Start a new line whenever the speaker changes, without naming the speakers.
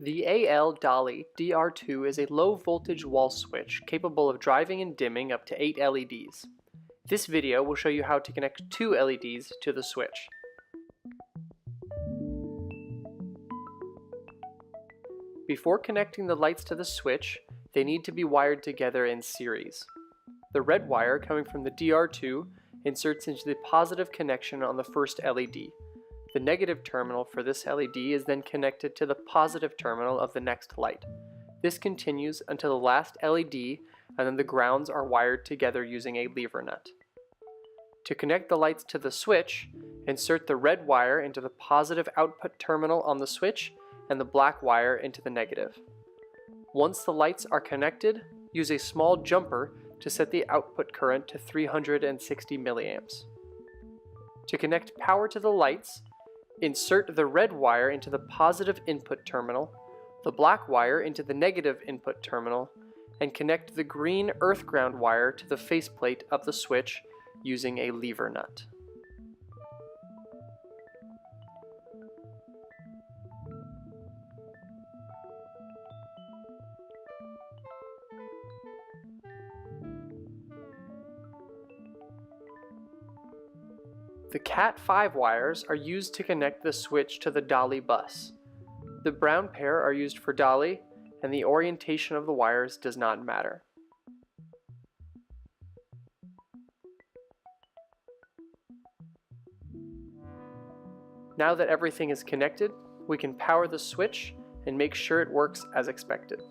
The AL-DALI-DR2 is a low-voltage wall switch capable of driving and dimming up to 8 LEDs. This video will show you how to connect 2 LEDs to the switch. Before connecting the lights to the switch, they need to be wired together in series. The red wire coming from the DR2 inserts into the positive connection on the first LED. The negative terminal for this LED is then connected to the positive terminal of the next light. This continues until the last LED, and then the grounds are wired together using a lever nut. To connect the lights to the switch, insert the red wire into the positive output terminal on the switch and the black wire into the negative. Once the lights are connected, use a small jumper to set the output current to 360 milliamps. To connect power to the lights, insert the red wire into the positive input terminal, the black wire into the negative input terminal, and connect the green earth ground wire to the faceplate of the switch using a lever nut. The Cat5 wires are used to connect the switch to the DALI bus. The brown pair are used for DALI, and the orientation of the wires does not matter. Now that everything is connected, we can power the switch and make sure it works as expected.